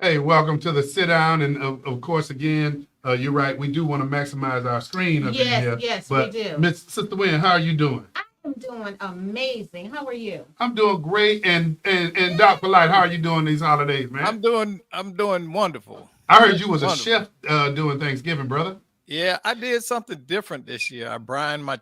Hey, welcome to the sit down. And of course, again, you're right. We do want to maximize our screen up in Yes, here. yes, we But do. Miss Sister Wynn, how are you doing? I am doing amazing. How are you? I'm doing great. And Doc Polite, how are you doing these holidays, man? I'm doing wonderful. I heard you was a Wonderful. chef doing Thanksgiving, brother. Yeah, I did something different this year. I brined my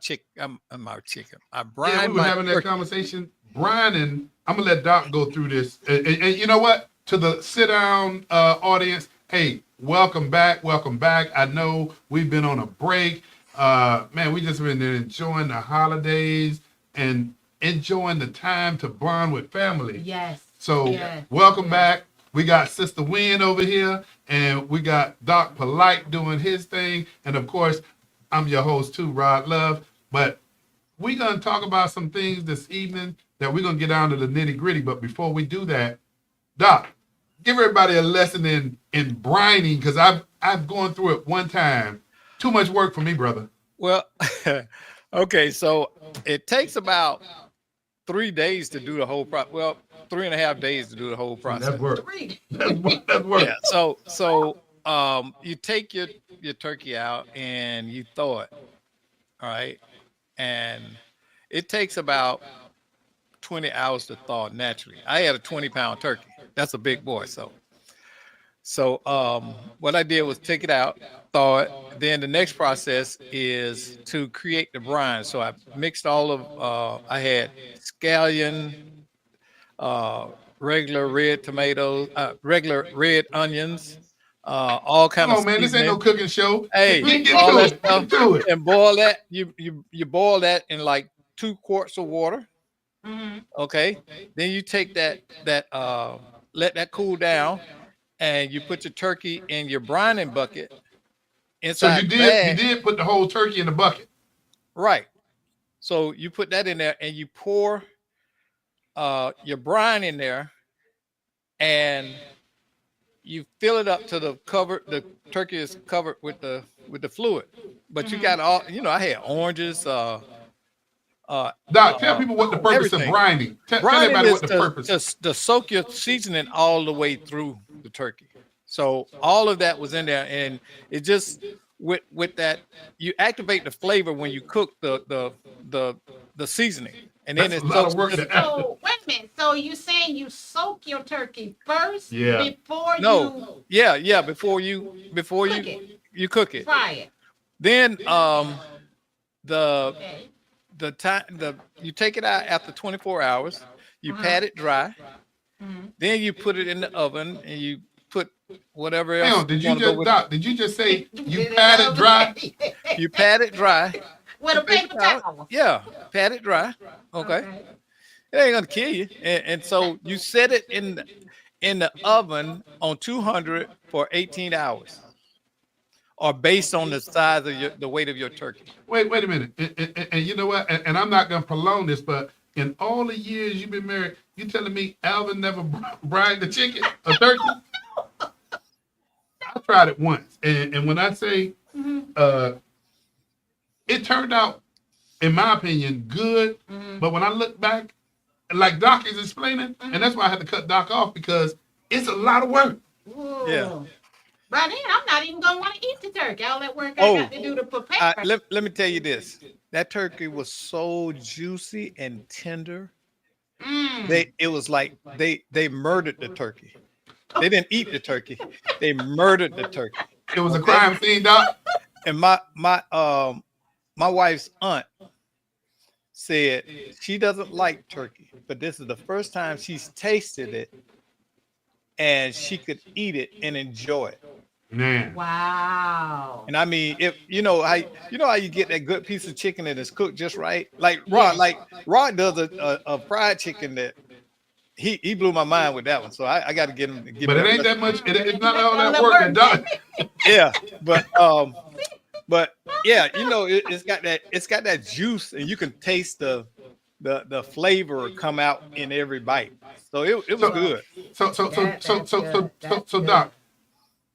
my chicken. I Yeah, we brined were my having that turkey. conversation. Brian, and I'm gonna let Doc go through this. And you know what? To the sit down audience, hey, welcome back, welcome back. I know we've been on a break. Man, we just been enjoying the holidays and enjoying the time to bond with family. Yes, So yes, welcome yes. back. We got Sister Wynn over here, and we got Doc Polite doing his thing, and of course, I'm your host too, Rod Love. But we're gonna talk about some things this evening that we're gonna get down to the nitty gritty. But before we do that, Doc, give everybody a lesson in brining because I've gone through it one time. Too much work for me, brother. Well, okay, so it takes about 3 days to do the whole process. Well, 3.5 days to do the whole That's process. work. Three. That's Yeah. work. So you take your turkey out and you thaw it. All right, and it takes about 20 hours to thaw naturally. I had a 20-pound turkey. That's a big boy. So what I did was take it out, thaw it. Then the next process is to create the brine. So I mixed all of I had scallion, uh, regular red tomatoes, regular red onions, all Come kind of on, man. This ain't no seasoning. cooking show. Hey, Get all to that it. stuff, Get to it. and boil that. You boil that in like 2 quarts of water. Mm-hmm. Okay. Then you take that let that cool down, and you put your turkey in your brining bucket So inside you the did you bag. did put the whole turkey in the bucket. Right. So you put that in there, and you pour your brine in there, and you fill it up to the cover. The turkey is covered with the fluid. But you Mm-hmm. got all, I had oranges, uh, Doc, tell uh, people what the purpose of everything. brining. Tell Brining everybody what is the to, purpose. to to soak your seasoning all the way through the turkey. So all of that was in there, and it just with that you activate the flavor when you cook the the seasoning, and then That's a it lot of soaks work just to add. So wait a minute. So you saying you soak your turkey first Yeah. before no, you yeah, before cook it, you cook it. fry it? Then the Okay. the time the you take it out after 24 hours, you Uh-huh. pat it dry. Mm-hmm. Then you put it in the oven and you put whatever Hang else on, you did you want to go just with it. Doc, did you just say Put you it in pat the it oven dry? You pat it dry with with a a paper paper towel. towel. Yeah, pat it dry. Okay, Okay. it ain't gonna kill you. And so you set it in the oven on 200 for 18 hours, or based on the size of the weight of your turkey. Wait a minute. And you know what? And I'm not gonna prolong this, but in all the years you've been married, you telling me Alvin never brined the chicken or turkey? I tried it once, and when I say Mm-hmm. uh, it turned out, in my opinion, good. Mm-hmm. But when I look back, like Doc is explaining, and Mm-hmm. that's why I had to cut Doc off because it's a lot of work. Yeah. Ooh. By then, I'm not even gonna want to eat the turkey. All that work I got Oh, to do to prepare. let me tell you this. That turkey was so juicy and tender. Mm. It was like they murdered the turkey. They didn't eat the turkey. They murdered the turkey. It was a Okay. crime scene, Doc. And my wife's aunt said she doesn't like turkey, but this is the first time she's tasted it and she could eat it and enjoy it. Man. Wow. And I mean, if you know how you get that good piece of chicken that is cooked just right, Yes. Like Rod does a fried chicken that he blew my mind with that one. So I got to get him to give But me it a ain't recipe. that much. It's not That's all all that that work. And work. Doc, Yeah, but yeah, it's got that juice, and you can taste the flavor come out in every bite. So it was so Well, good. that's good. That's Doc, good.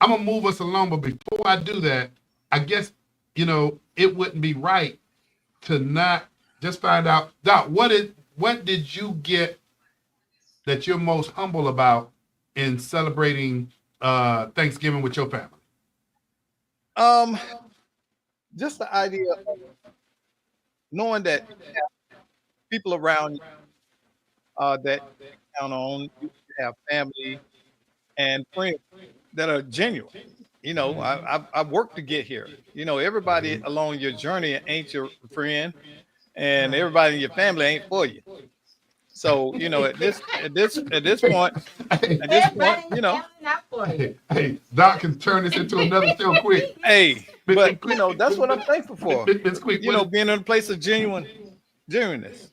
I'm gonna move us along. But before I do that, I guess it wouldn't be right to not just find out, Doc. What did you get that you're most humble about in celebrating Thanksgiving with your family? Um, just the idea of knowing that you have people around you that you can count on, you have family and friends that are genuine. I've worked to get here. Everybody along your journey ain't your friend, and everybody in your family ain't for you. So, Hey, at this point, Everybody in the family not for you. hey, Doc can turn this into another show quick. hey, Miss but Quick, that's what I'm thankful for. Miss Quick, Being in a place of genuineness.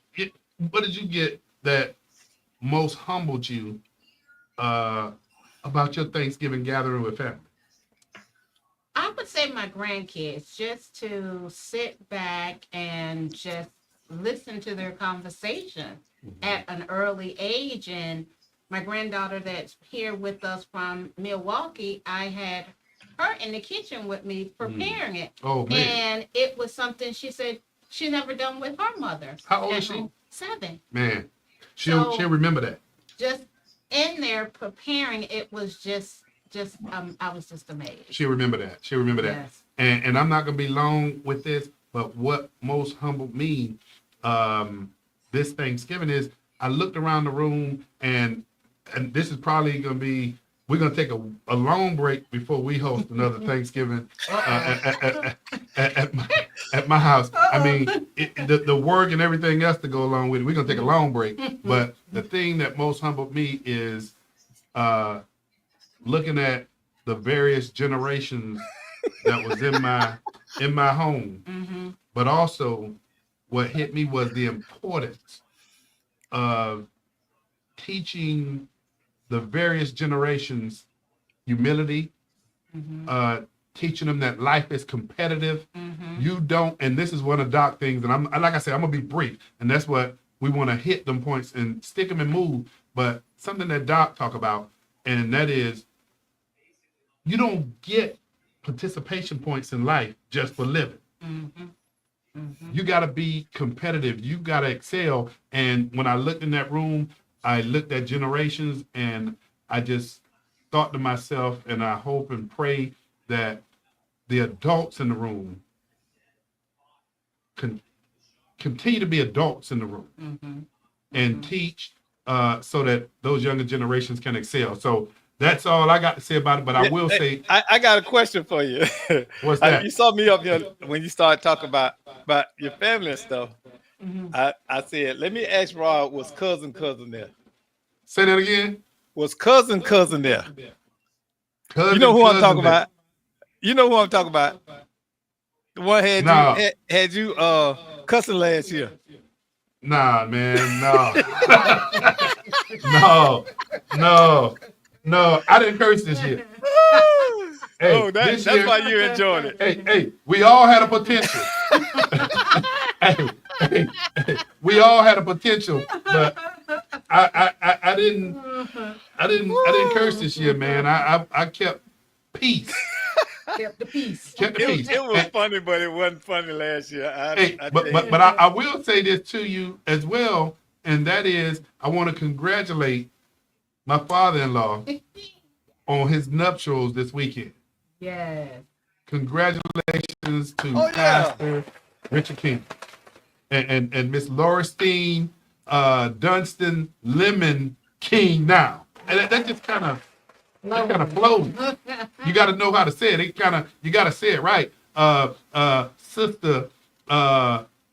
what did you get that most humbled you uh, about your Thanksgiving gathering with family? I would say my grandkids, just to sit back and just listen to their conversation at an early age. And my granddaughter that's here with us from Milwaukee, I had her in the kitchen with me preparing it. Oh man! And it was something she said she never done with her mother. How old at is she? home. 7. Man, she'll remember that. Just in there preparing, it was just I was just amazed. She'll remember that. She'll remember that. Yes. And I'm not gonna be long with this, but what most humbled me this Thanksgiving is I looked around the room and this is probably gonna be we're gonna take a long break before we host another Thanksgiving at my house. I mean, the work and everything else to go along with it. We're gonna take a long break. But the thing that most humbled me is looking at the various generations that was in my home, but also what hit me was the importance of teaching the various generations humility, teaching them that life is competitive. You don't, and this is one of Doc things, and I'm like I said, I'm gonna be brief, and that's what we want to hit them points and stick them and move. But something that Doc talk about, and that is, you don't get participation points in life just for living. You got to be competitive. You got to excel. And when I looked in that room, I looked at generations and I just thought to myself, and I hope and pray that the adults in the room continue to be adults in the room and teach so that those younger generations can excel. So that's all I got to say about it. But I will say, I got a question for you. What's that? You saw me up here when you started talking about your family and stuff. I said, let me ask Rod, was cousin there? Say that again. Was cousin there? Cousin, you know who I'm talking there. about? You know who I'm talking about? The one had you cussing last year. Nah, man, no. No. I didn't curse this year. Hey, that's why you enjoyed it. Hey, we all had a potential. hey, we all had a potential, but I didn't curse this year, man. I kept peace. Kept the peace. It was funny, but it wasn't funny last year. But I will say this to you as well, and that is I want to congratulate my father-in-law on his nuptials this weekend. Yes. Congratulations to Pastor Richard King and Miss Lauristine Dunstan Lemon King now. And that just kind of flows. You got to know how to say it. You got to say it right. Sister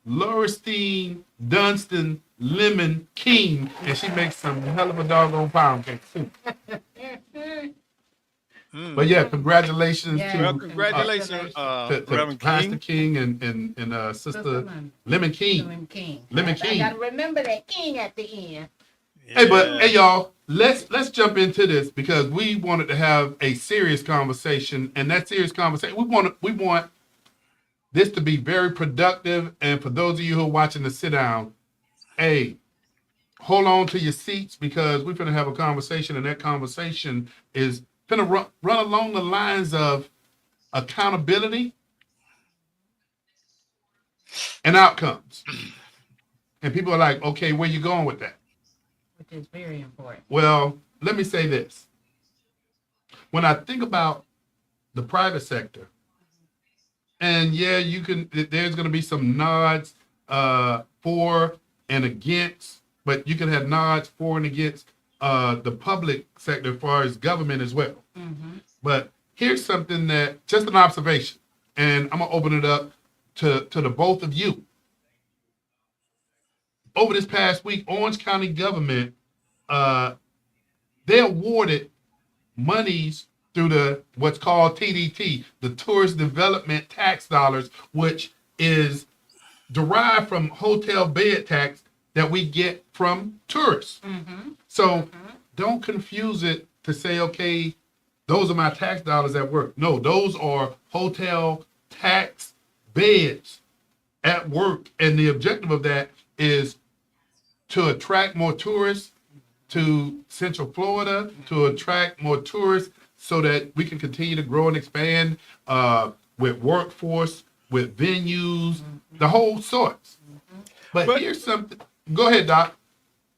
Lauristine Dunstan Lemon King, and she makes some hell of a doggone pound cake too. But yeah, congratulations to Reverend Pastor King and Sister Lemon King. Lemon King. I gotta remember that King at the end. Yeah. Hey y'all, let's jump into this because we wanted to have a serious conversation, and that serious conversation we want this to be very productive. And for those of you who are watching the sit down, hey, hold on to your seats because we're gonna have a conversation, and that conversation is gonna run along the lines of accountability and outcomes. And people are like, okay, where you going with that? Which is very important. Well, let me say this. when I think about the private sector, and yeah, there's going to be some nods for and against, but you can have nods for and against the public sector as far as government as well. But here's something that, just an observation, and I'm going to open it up to the both of you. Over this past week, Orange County government, they awarded monies through the what's called TDT, the Tourist Development Tax Dollars, which is derived from hotel bed tax that we get from tourists. So don't confuse it to say, okay, those are my tax dollars at work. No, those are hotel tax beds at work. And the objective of that is to attract more tourists to Central Florida, to attract more tourists so that we can continue to grow and expand with workforce, with venues, the whole sorts. But here's something. Go ahead, Doc.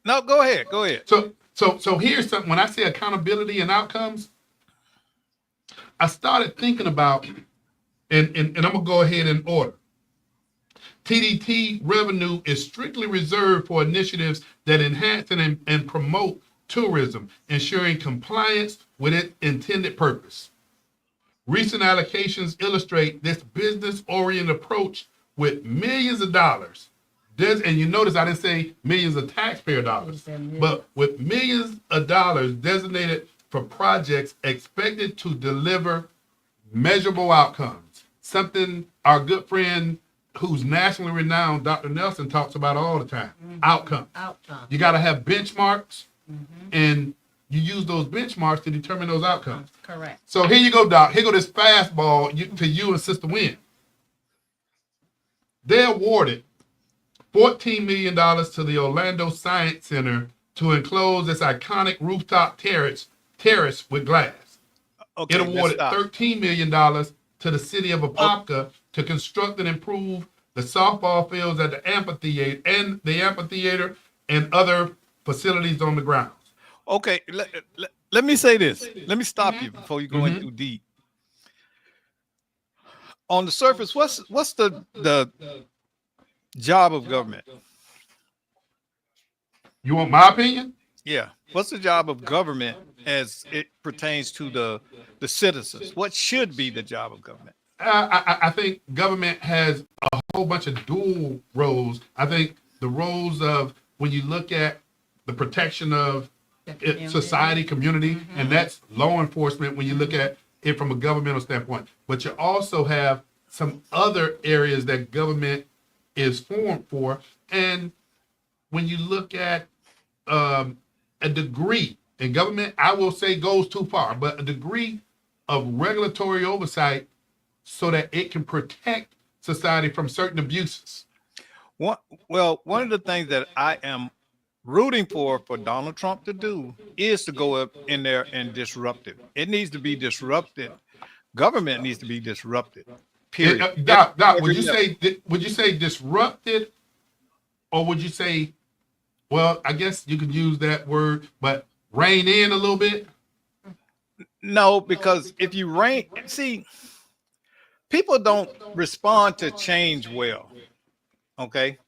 No, go ahead. Go ahead. So here's something. When I say accountability and outcomes, I started thinking about, and I'm gonna go ahead in order. TDT revenue is strictly reserved for initiatives that enhance and promote tourism, ensuring compliance with its intended purpose. Recent allocations illustrate this business-oriented approach with millions of dollars. And you notice I didn't say millions of taxpayer dollars, but with millions of dollars designated for projects expected to deliver measurable outcomes. Something our good friend who's nationally renowned, Dr. Nelson, talks about all the time. Outcomes. You got to have benchmarks, and you use those benchmarks to determine those outcomes. Correct. So here you go, Doc. Here go this fastball to you and Sister Wynn. They awarded $14 million to the Orlando Science Center to enclose this iconic rooftop terrace with glass. Okay, It awarded $13 million to the city of Apopka to construct and improve the softball fields at the amphitheater and other facilities on the grounds. Okay, let me say this. Let me stop you before you go in too deep. On the surface, what's the job of government? You want my opinion? Yeah. What's the job of government as it pertains to the citizens? What should be the job of government? I think government has a whole bunch of dual roles. I think the roles of, when you look at the protection of society, community, and that's law enforcement when you look at it from a governmental standpoint. But you also have some other areas that government is formed for. And when you look at a degree, and government, I will say, goes too far, but a degree of regulatory oversight so that it can protect society from certain abuses. One of the things that I am rooting for Donald Trump to do is to go up in there and disrupt it. It needs to be disrupted. Government needs to be disrupted. Period. Doc, would you say disrupted, or would you say, well, I guess you could use that word, but rein in a little bit? No, because if you see, people don't respond to change well. Okay.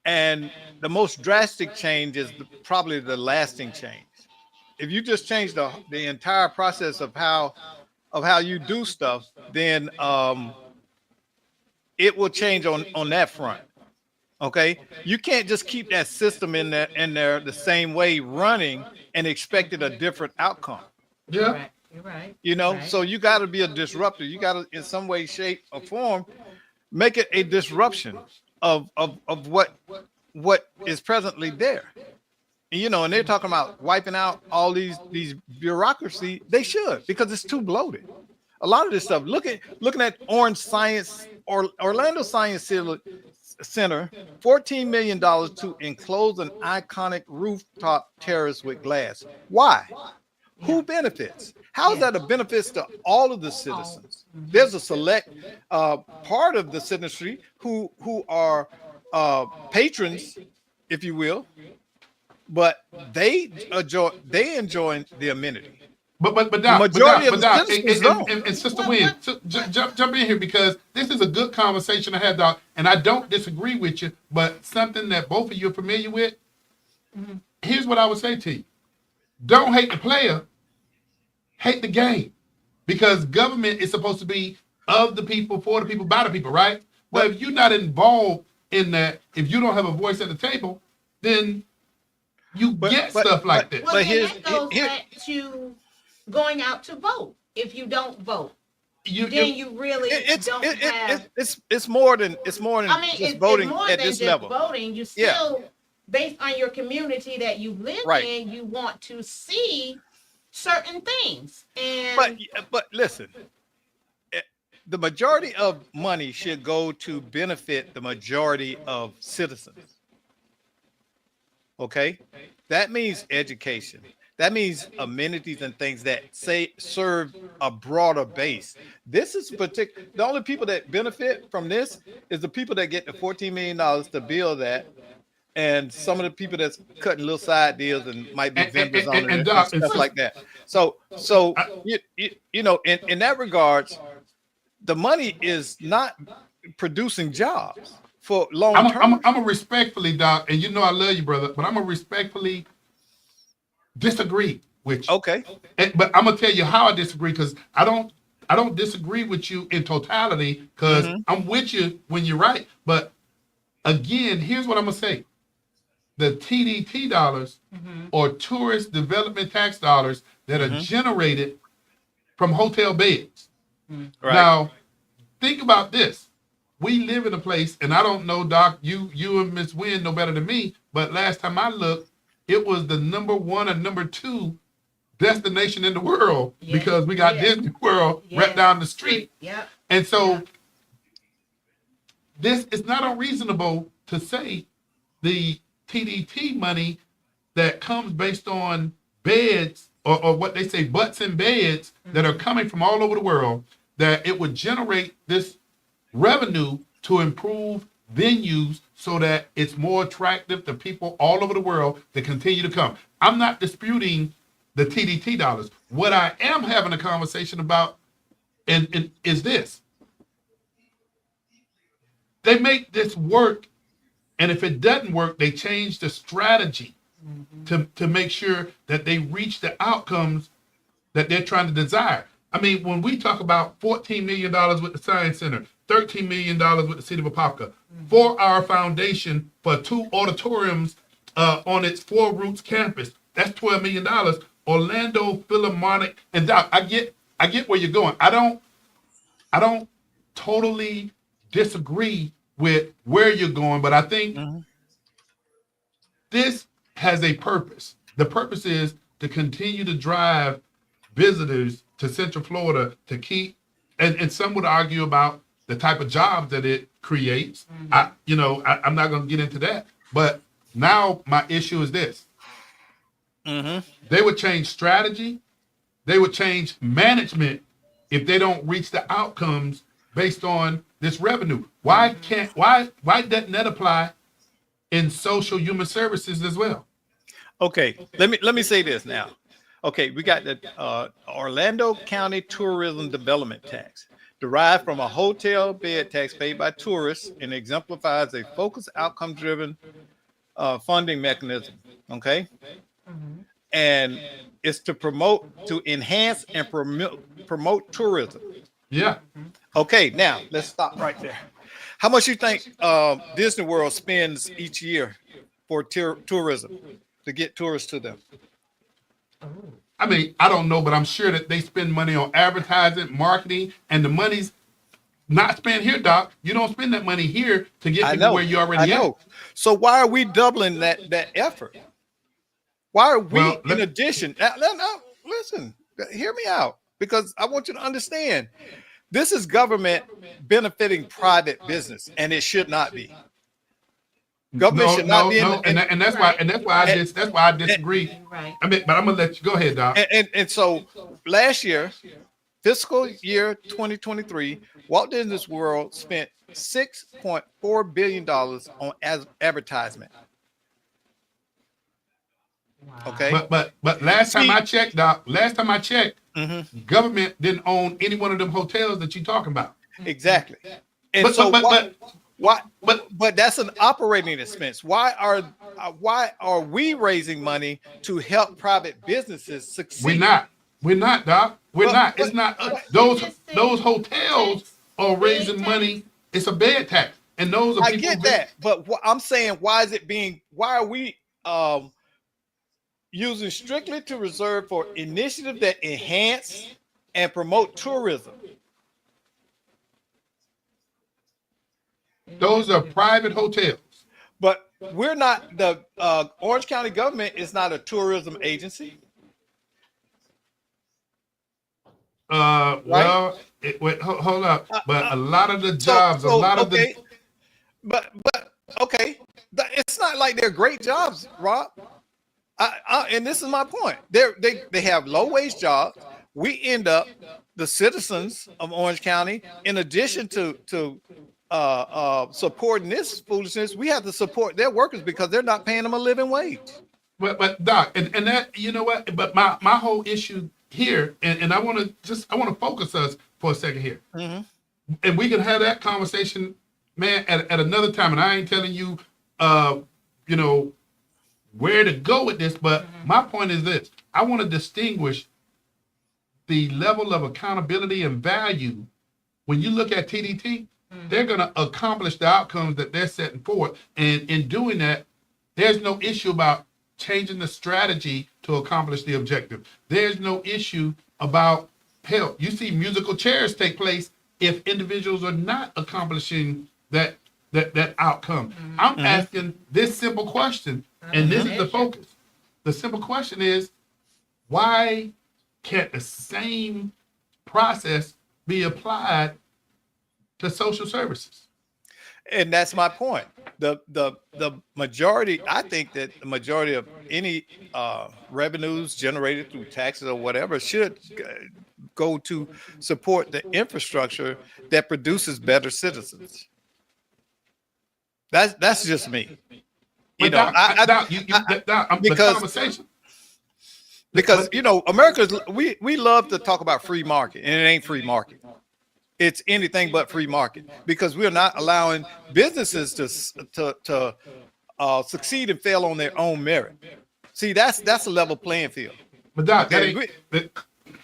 And the most drastic change is probably the lasting change. If you just change the entire process of how you do stuff, then it will change on that front. Okay, you can't just keep that system in there the same way running and expected a different outcome. Yeah, you're right. You know, so you got to be a disruptor. You got to, in some way, shape, or form, make it a disruption of what is presently there. You know, and they're talking about wiping out all these bureaucracy. They should, because it's too bloated. A lot of this stuff. Looking at Orlando Science Center, $14 million to enclose an iconic rooftop terrace with glass. Why? Who benefits? How is that a benefit to all of the citizens? There's a select part of the citizenry who are patrons, if you will, but they enjoy the amenity. But The majority of the Doc, citizens don't. and Sister What, Wynn, what, so, jump in here because this is a good conversation to have, Doc. And I don't disagree with you, but something that both of you are familiar with. Here's what I would say to you: don't hate the player, hate the game, because government is supposed to be of the people, for the people, by the people, right? Well, But if you're not involved in that, if you don't have a voice at the table, then you but get but stuff like this. well, but then here's that goes here. back to going out to vote. If you don't vote, You then you really It's don't have. it's more than I mean, just it's voting more at than this just level. voting. You Yeah, still, based on your community that you live right. in, you want to see certain things. But And but listen, eh, the majority of money should go to benefit the majority of citizens. Okay, that means education. That means amenities and things that say serve a broader base. This is particular. The only people that benefit from this is the people that get the $14 million to build that, and some of the people that's cutting little side deals and might be vendors on and it and Doc and stuff Sister, like that. So I, you know, in that regards, the money is not producing jobs for long term. I'm a respectfully, Doc, and you know I love you, brother, but I'm a respectfully disagree with you. Okay. But I'm gonna tell you how I disagree because I don't disagree with you in totality because Mm-hmm. I'm with you when you're right. But again, here's what I'm gonna say: the TDT dollars or tourist development tax dollars that are Mm-hmm. generated from hotel beds. Right. Now, think about this. We live in a place, and I don't know, Doc, you and Miss Wynn know better than me, but last time I looked, it was the number one or number two destination in the world yes, because we got yes, Disney World right yes, down the street. yep, And yeah. so this is not unreasonable to say the TDT money that comes based on beds or what they say butts and beds that are coming from all over the world, that it would generate this revenue to improve venues so that it's more attractive to people all over the world to continue to come. I'm not disputing the TDT dollars. What I am having a conversation about and is this. They make this work, and if it doesn't work, they change the strategy to make sure that they reach the outcomes that they're trying to desire. I mean, when we talk about $14 million with the Science Center, $13 million with the City of Apopka, 4-hour foundation for 2 auditoriums on its Four Roots campus, that's $12 million. Orlando Philharmonic, and Doc, I get where you're going. I don't totally disagree with where you're going, but I think Mhm. this has a purpose. The purpose is to continue to drive visitors to Central Florida to keep, and some would argue about the type of jobs that it creates. I'm not going to get into that. But now my issue is this: Mhm. they would change strategy, they would change management if they don't reach the outcomes based on this revenue. Why doesn't that apply in social human services as well? Okay, let me say this now. Okay, we got the Orlando County Tourism Development Tax, derived from a hotel bed tax paid by tourists, and exemplifies a focused, outcome-driven funding mechanism. Okay, and it's to enhance and promote tourism. Yeah. Okay, now let's stop right there. How much you think Disney World spends each year for tourism to get tourists to them? I mean, I don't know, but I'm sure that they spend money on advertising, marketing, and the money's not spent here, Doc. You don't spend that money here to get I people where know, you I already at. know. So why are we doubling that effort? Why are we, Well, in addition? Now, listen, hear me out, because I want you to understand this is government benefiting private business, and it should not be. Government should not be in. and that's why Right, And, that's why I disagree. right. I mean, but I'm gonna let you go ahead, Doc. and so last year, fiscal year 2023, Walt Disney World spent $6.4 billion on advertisement. Okay. But last time See, I checked, Doc, mhm, government didn't own any one of them hotels that you talking about. exactly. And But so but but why but why but but that's an operating expense. Why are we raising money to help private businesses we're succeed? not. We're not, Doc. We're But not. It's but not But you those just said those hotels tax, are bed raising tax. money. It's a bed tax, and those are I people get that. But what I'm saying, why are we using strictly to reserve for initiatives that enhance and promote tourism? Those are private hotels. But we're not the Orange County government is not a tourism agency, right? Well, wait, hold up. Uh, But uh, a lot of the so jobs, a so lot of the okay, but okay, it's not like they're great jobs, Rob. And this is my point. They have low wage jobs. We end up the citizens of Orange County, in addition to supporting this foolishness, we have to support their workers because they're not paying them a living wage. but Doc, and that you know what? But my whole issue here, and I want to focus us for a second here, Mm-hmm. and we can have that conversation, man, at another time. And I ain't telling you, you know, where to go with this, but my point is this: I want to distinguish the level of accountability and value when you look at TDT. They're going to accomplish the outcomes that they're setting forth, and in doing that, there's no issue about changing the strategy to accomplish the objective. There's no issue about hell. You see musical chairs take place if individuals are not accomplishing that outcome. I'm asking this simple question, and this is the focus. The simple question is, why can't the same process be applied to social services? And that's my point. The majority, I think that the majority of any revenues generated through taxes or whatever should go to support the infrastructure that produces better citizens. That's just me. You But know, Doc, the because conversation. because But you know, America's we love to talk about free market, and it ain't free market. It's anything but free market because we're not allowing businesses to succeed and fail on their own merit. See, that's a level playing field. Doc, that Okay, ain't.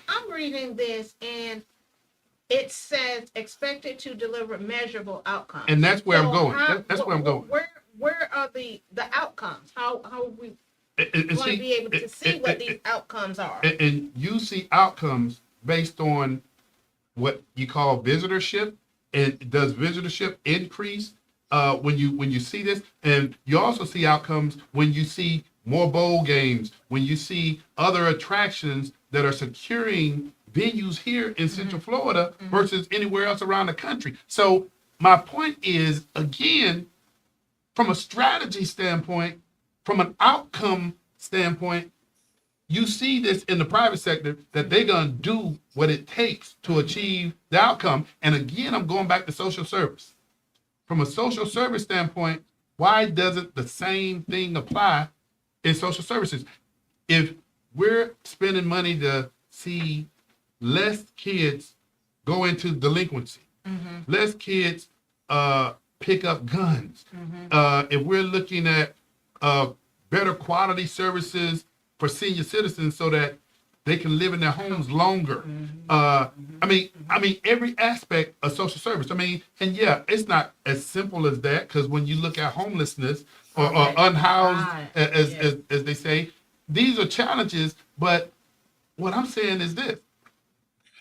I'm reading this and it says expected to deliver measurable outcomes. And that's where I'm going. How, That's where I'm going. where are the outcomes? How are we And going to see, be able to see what these outcomes are? and you see outcomes based on what you call visitorship. And does visitorship increase when you see this? And you also see outcomes when you see more bowl games, when you see other attractions that are securing venues here in Central Florida versus anywhere else around the country. So my point is, again, from a strategy standpoint, from an outcome standpoint, you see this in the private sector that they're going to do what it takes to achieve the outcome. And again, I'm going back to social service. From a social service standpoint, why doesn't the same thing apply in social services? If we're spending money to see less kids go into delinquency, less kids pick up guns, if we're looking at better quality services for senior citizens so that they can live in their homes longer. I mean, every aspect of social service. I mean, and yeah, it's not as simple as that because when you look at homelessness or unhoused, as they say, these are challenges. But what I'm saying is this: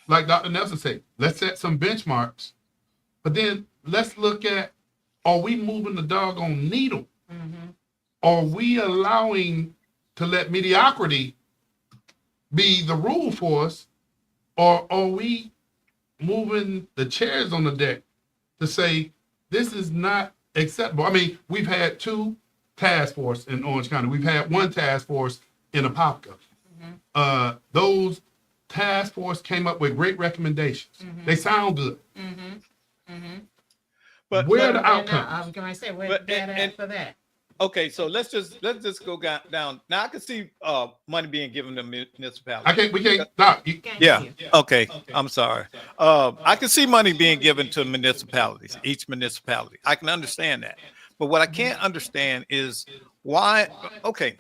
like Dr. Nelson said, let's set some benchmarks, but then let's look at: are we moving the doggone needle? Are we allowing to let mediocrity be the rule for us, or are we moving the chairs on the deck to say this is not acceptable? I mean, we've had 2 task force in Orange County. We've had 1 task force in Apopka. Those task force came up with great recommendations. They sound good. But Where are but the outcomes? I was going to say, where's But- the data and- for that? Okay, so let's just go down. Now I can see money being given to municipalities. We can't, Doc. Can't Yeah. hear you. Okay. I'm sorry. I can see money being given to municipalities, each municipality. I can understand that. But what I can't understand is why. Okay.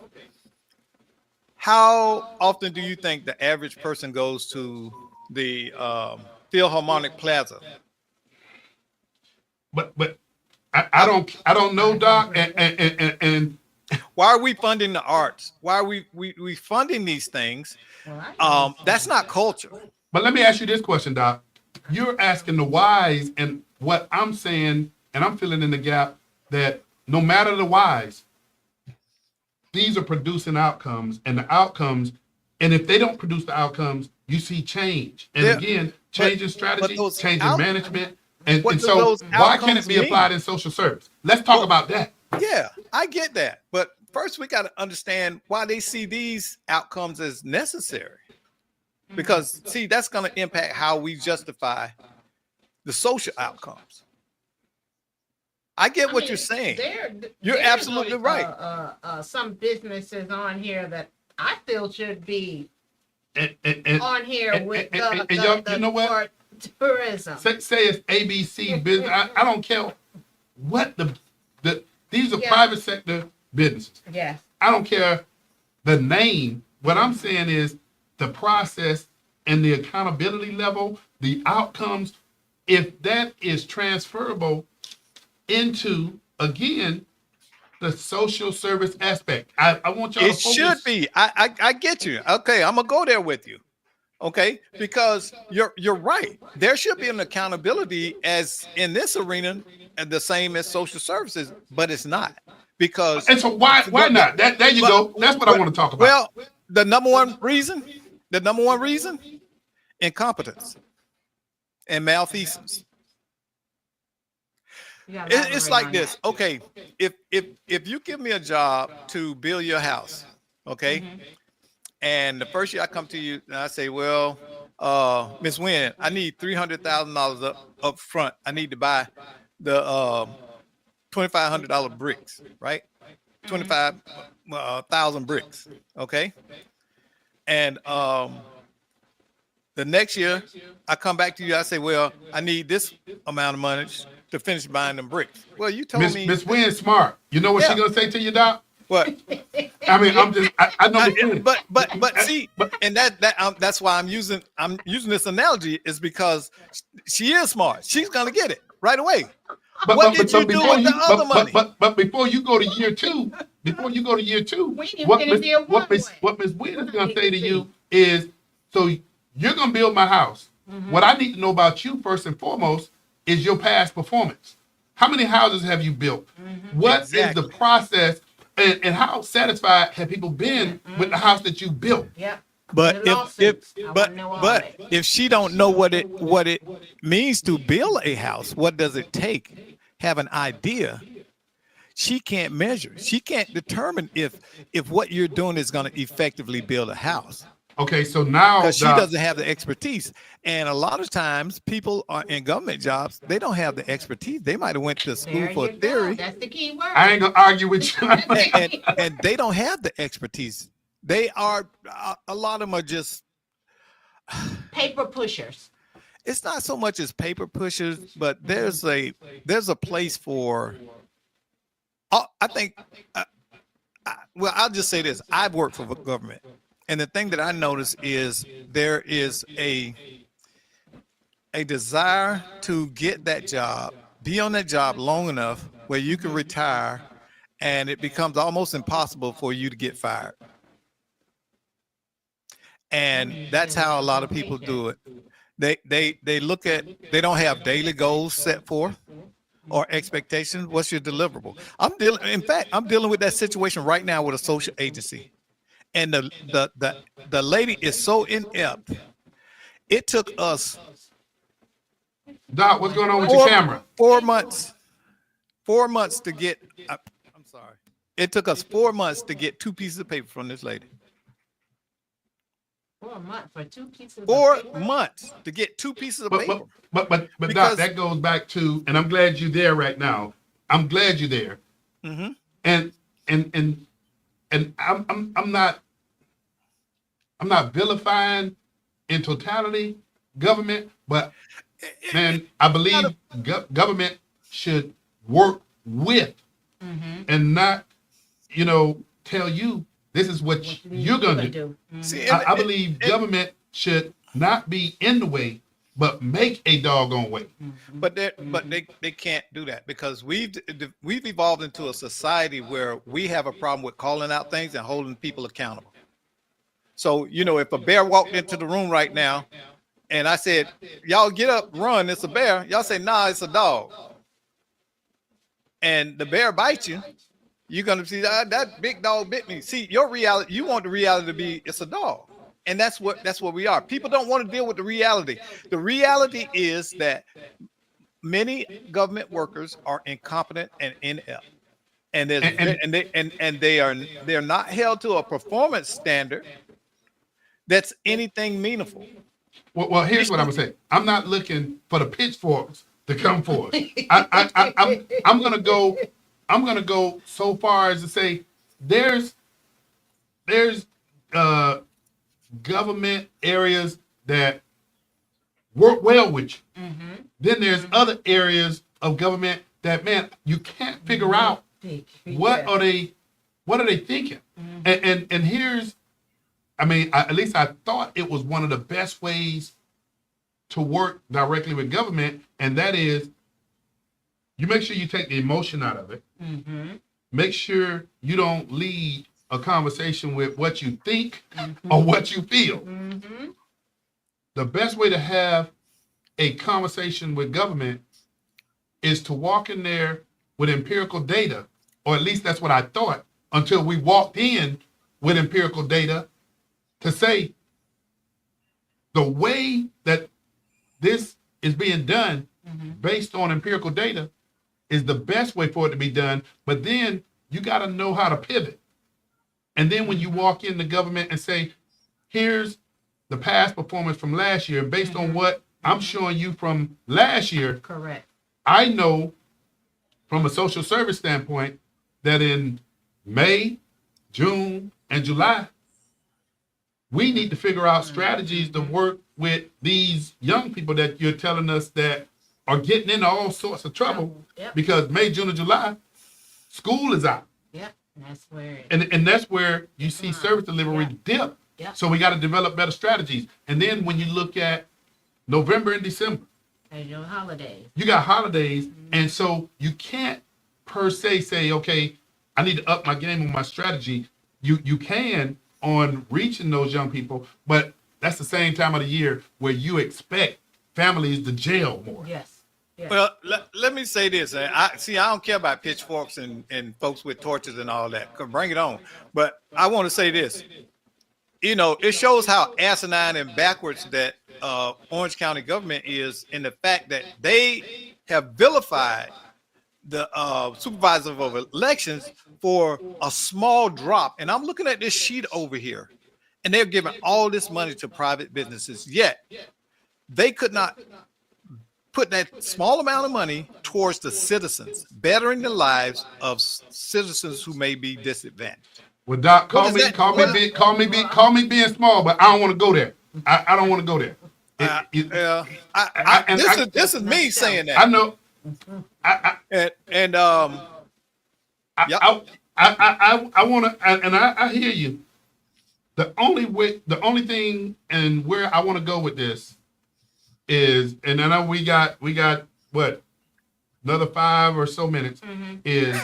How often do you think the average person goes to the Philharmonic Plaza? But I don't know, Doc. And Why are we funding the arts? Why are we funding these things? Well, That's not culture. but let me ask you this question, Doc. You're asking the whys, and what I'm saying, and I'm filling in the gap that no matter the whys, these are producing outcomes, and the outcomes, and if they don't produce the outcomes, you see change. And Yeah, again, changing strategy, those changing management, and what do so those why can't it outcomes be applied in social service? Let's talk about that. Yeah, I get that. But first, we got to understand why they see these outcomes as necessary. Because, see, that's going to impact how we justify the social outcomes. I get what you're saying. You're absolutely right. Some businesses on here that I feel should be And on here with y'all, you know what? tourism. Say it's ABC business. I don't care what these are Yeah. private sector businesses. Yes. I don't care the name. What I'm saying is the process and the accountability level, the outcomes, if that is transferable into, again, the social service aspect. I want y'all to It focus. should be. I get you. Okay, I'm gonna go there with you. Okay, because you're right. There should be an accountability as in this arena, and the same as social services, but it's not because. And so why not? There you go. That's what I want to talk about. Well, the number one reason, incompetence and malfeasance. It's like this. Okay, if you give me a job to build your house, okay, and the first year I come to you and I say, well, Miss Wynn, I need $300,000 up front. I need to buy the $2,500 bricks, right? 25,000 bricks, okay. And the next year I come back to you. I say, well, I need this amount of money to finish buying them bricks. Well, you told me Miss Wynn smart. You know what Yeah. she gonna say to you, Doc? what? I mean, I know Miss Wynn. But see, and that's why I'm using this analogy is because she is smart. She's gonna get it right away. What did you do with the other money? But before you go to year two, We didn't what finish year one Miss Wynn is gonna say to you is, so you're gonna build my house. What I need to know about you first and foremost is your past performance. How many houses have you built? What is Exactly. the process, and how satisfied have people been with the house that you built? Yep. But The lawsuits, I wanna but know all but that. if she don't know what it means to build a house, what does it take? Have an idea. She can't measure. She can't determine if what you're doing is going to effectively build a house Okay, so now, because she Doc, doesn't have the expertise. And a lot of times, people are in government jobs. They don't have the expertise. They might have went to school There for you go. theory, That's the key word. I ain't gonna argue with you. and they don't have the expertise. They are a lot of them are just. Paper pushers. It's not so much as paper pushers, but there's a place for. I think. Well, I'll just say this: I've worked for the government, and the thing that I notice is there is a desire to get that job, be on that job long enough where you can retire, and it becomes almost impossible for you to get fired. And that's how a lot of people do it. They look at, they don't have daily goals set forth or expectations. What's your deliverable? In fact, I'm dealing with that situation right now with a social agency. And the lady is so inept. It took us Doc, what's going on with your camera? 4 months. 4 months to get, I'm sorry. It took us 4 months to get 2 pieces of paper from this lady. 4 months for 2 pieces of 4 paper? months to get 2 pieces of But paper. Doc, Because- that goes back to, and I'm glad you're there right now. I'm glad you're there. Mhm. And and I'm not vilifying in totality government, but man, I believe government should work with and not, tell you this is what you're gonna do. See, I believe government should not be in the way, but make a doggone way. but they can't do that because we've evolved into a society where we have a problem with calling out things and holding people accountable. So, if a bear walked into the room right now and I said, y'all get up, run, it's a bear, y'all say, nah, it's a dog. And the bear bites you, you're going to see that big dog bit me. See, your reality, you want the reality to be, it's a dog. And that's what we are. People don't want to deal with the reality. The reality is that many government workers are incompetent and inept. And they're not held to a performance standard that's anything meaningful. Well, here's what I'm gonna say. I'm not looking for the pitchforks to come forth. I'm gonna go. I'm gonna go so far as to say there's government areas that work well with you. Then there's other areas of government that, man, you can't figure out what are they thinking. And here's, at least I thought it was one of the best ways to work directly with government, and that is you make sure you take the emotion out of it. Make sure you don't lead a conversation with what you think or what you feel. The best way to have a conversation with government is to walk in there with empirical data, or at least that's what I thought, until we walked in with empirical data to say the way that this is being done based on empirical data is the best way for it to be done. But then you got to know how to pivot. And then when you walk in the government and say, here's the past performance from last year, based on what I'm showing you from last year, Correct. I know from a social service standpoint that in May, June, and July, we need to figure out strategies to work with these young people that you're telling us that are getting into all sorts of trouble because May, June, and July, school is out. Yep, that's where. And that's where you see service delivery dip. Yep. So we got to develop better strategies. And then when you look at November and December, And your holidays. you got holidays, and so you can't per se say, okay, I need to up my game on my strategy. You can on reaching those young people, but that's the same time of the year where you expect families to jail more. Yes. Yes. Well, let me say this. I don't care about pitchforks and folks with torches and all that. Bring it on. But I want to say this. It shows how asinine and backwards that Orange County government is in the fact that they have vilified the supervisor of elections for a small drop. And I'm looking at this sheet over here, and they're giving all this money to private businesses, yet they could not put that small amount of money towards the citizens, bettering the lives of citizens who may be disadvantaged. Well, Doc, call me being small, but I don't want to go there. I don't want to go there. This is me saying that. I know. I want to, and I hear you. The only thing, and where I want to go with this is, and I know we got what, another 5 or so minutes, is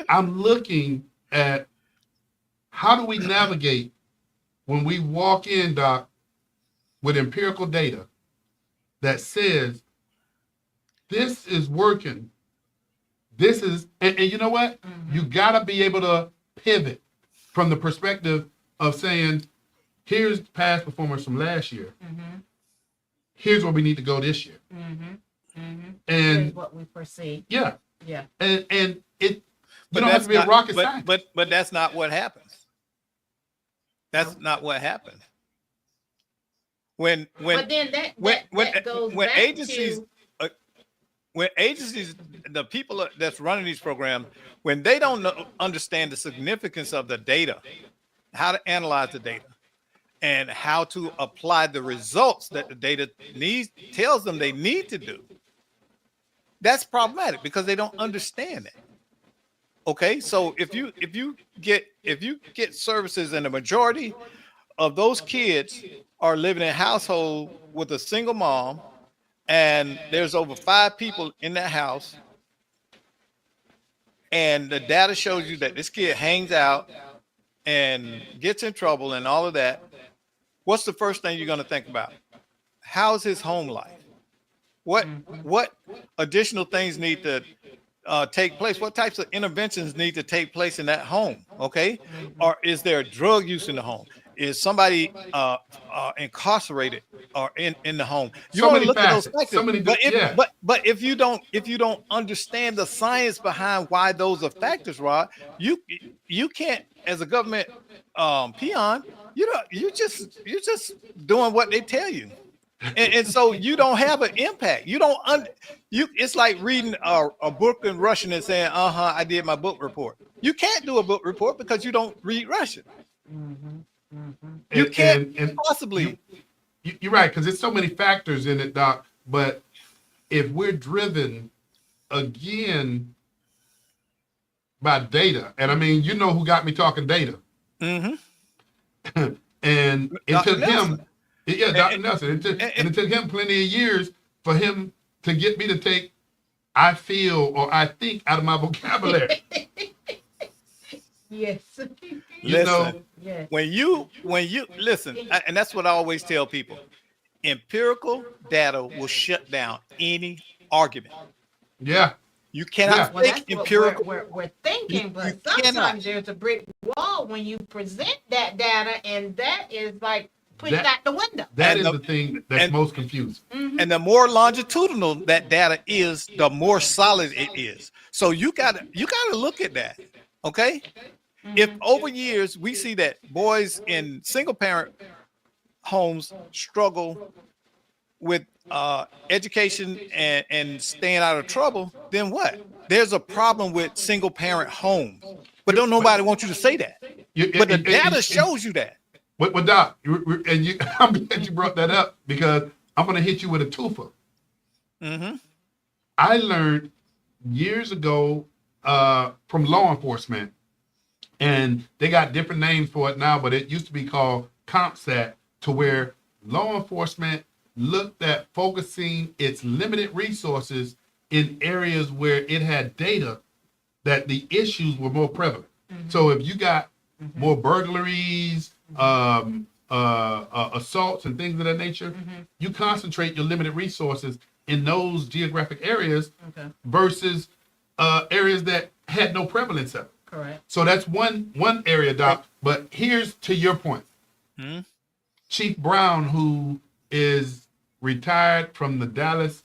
I'm looking at how do we navigate when we walk in, Doc, with empirical data that says this is working. This is, and you know what? You got to be able to pivot from the perspective of saying, here's past performance from last year. Here's where we need to go this year. And here's what we foresee. Yeah. Yeah. And it, you don't have to be a rocket scientist. But that's not what happens. That's not what happens. When But then that goes when back agencies to, when agencies, the people that's running these programs, when they don't understand the significance of the data, how to analyze the data, and how to apply the results that the data tells them they need to do, that's problematic because they don't understand it. Okay, so if you get services, and the majority of those kids are living in a household with a single mom, and there's over 5 people in that house, and the data shows you that this kid hangs out and gets in trouble and all of that, what's the first thing you're going to think about? How's his home life? What additional things need to take place? What types of interventions need to take place in that home? Okay, or is there drug use in the home? Is somebody incarcerated or in the home? You So want to many look at those facets. factors. So many But yeah. if you don't understand the science behind why those are factors, Rod, you can't, as a government peon, you're just doing what they tell you. And so you don't have an impact. You don't it's like reading a book in Russian and saying, I did my book report. You can't do a book report because you don't read Russian. You can't possibly. You're right, because there's so many factors in it, Doc. But if we're driven again by data, and I mean, you know who got me talking data, and it Dr. took Nelson. him, yeah, Dr. Nelson, and it took him plenty of years for him to get me to take "I feel" or "I think" out of my vocabulary. Yes. You know, Yes. When you listen, and that's what I always tell people, empirical data will shut down any argument. yeah, You cannot Yeah. Well, fake that's what empirical. we're thinking, You but cannot. sometimes there's a brick wall when you present that data, and that is like pushed That- out the window. that And is the- the thing that's and- most confusing. And the more longitudinal that data is, the more solid it is. So you gotta look at that. Okay. If over years we see that boys in single parent homes struggle with education and staying out of trouble, then what? There's a problem with single parent homes. But don't nobody want you to say that. But the data shows you that. Well, Doc, I'm glad you brought that up because I'm going to hit you with a twofer. I learned years ago from law enforcement, and they got different names for it now, but it used to be called CompStat, to where law enforcement looked at focusing its limited resources in areas where it had data that the issues were more prevalent. So if you got more burglaries, assaults, and things of that nature, you concentrate your limited resources in those geographic areas versus areas that had no prevalence of it. Correct. So that's one area, Doc. But here's to your point. Chief Brown, who is retired from the Dallas,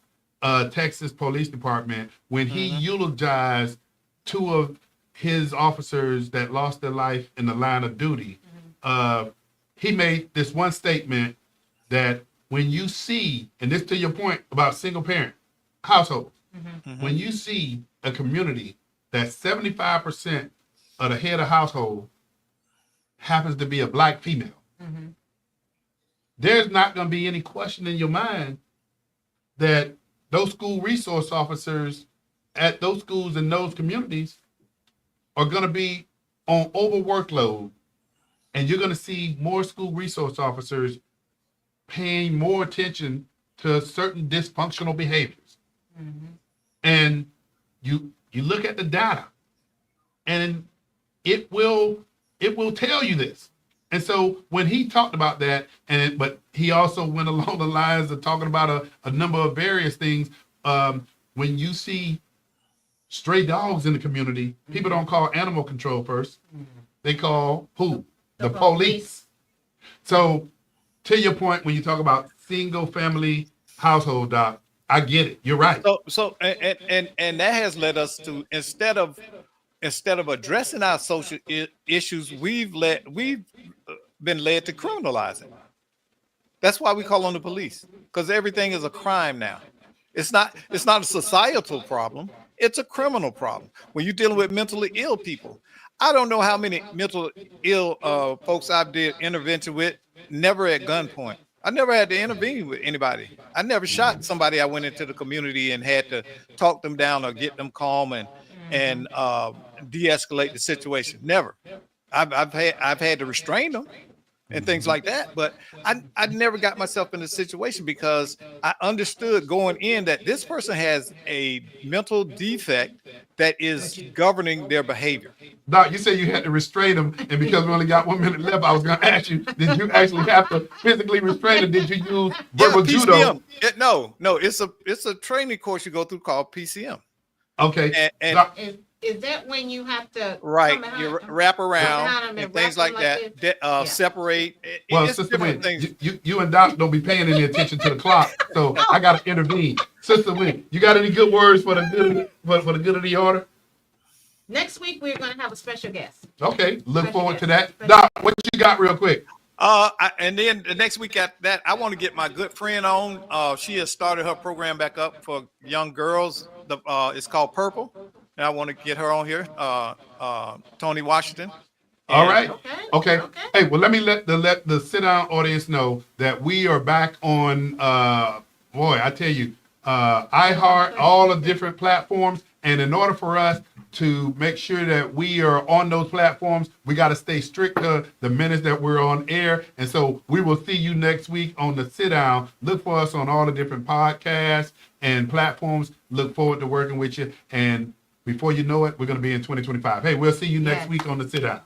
Texas Police Department, when he eulogized 2 of his officers that lost their life in the line of duty, he made this one statement that when you see, and this to your point about single parent households, when you see a community that 75% of the head of household happens to be a black female, there's not going to be any question in your mind that those school resource officers at those schools in those communities are going to be on overworkload, and you're going to see more school resource officers paying more attention to certain dysfunctional behaviors. And you look at the data, and it will tell you this. And so when he talked about that, but he also went along the lines of talking about a number of various things. When you see stray dogs in the community, people don't call animal control first. They call who? The police. So to your point, when you talk about single family household, Doc, I get it. You're right. So and that has led us to, instead of addressing our social issues, we've been led to criminalize it. That's why we call on the police, because everything is a crime now. It's not a societal problem. It's a criminal problem. When you're dealing with mentally ill people, I don't know how many mental ill folks I've did intervention with, never at gunpoint. I never had to intervene with anybody. I never shot somebody I went into the community and had to talk them down or get them calm and de-escalate the situation. Never. I've had to restrain them and things like that, but I never got myself in a situation because I understood going in that this person has a mental defect that is governing their behavior. Doc, you said you had to restrain them, and because we only got 1 minute left, I was going to ask you: did you actually have to physically restrain them? Did you use verbal judo? PCM. No, it's a training course you go through called PCM. Okay, And Doc, Is that when you have to right, come you behind- wrap behind around them and things wrap like them that. this? Yeah. Separate. well, It's Sister different Wynn, things. you and Doc don't be paying any attention to the clock, so I got to intervene. Sister Wynn, you got any good words for the good for the good of the order? Next week we're going to have a special guest. Okay, look Special forward to guest. that. Doc, what you got real quick? And then the next week after that, I want to get my good friend on. She has started her program back up for young girls. It's called Purple, and I want to get her on here. Tony Washington. All And- right. Okay. Okay. Hey, well, let me let the sit down audience know that we are back on. Boy, I tell you, iHeart, all the different platforms, and in order for us to make sure that we are on those platforms, we got to stay strict to the minutes that we're on air. And so we will see you next week on the sit down. Look for us on all the different podcasts and platforms. Look forward to working with you. And before you know it, we're going to be in 2025. Hey, we'll see you next Yes. week on the sit down.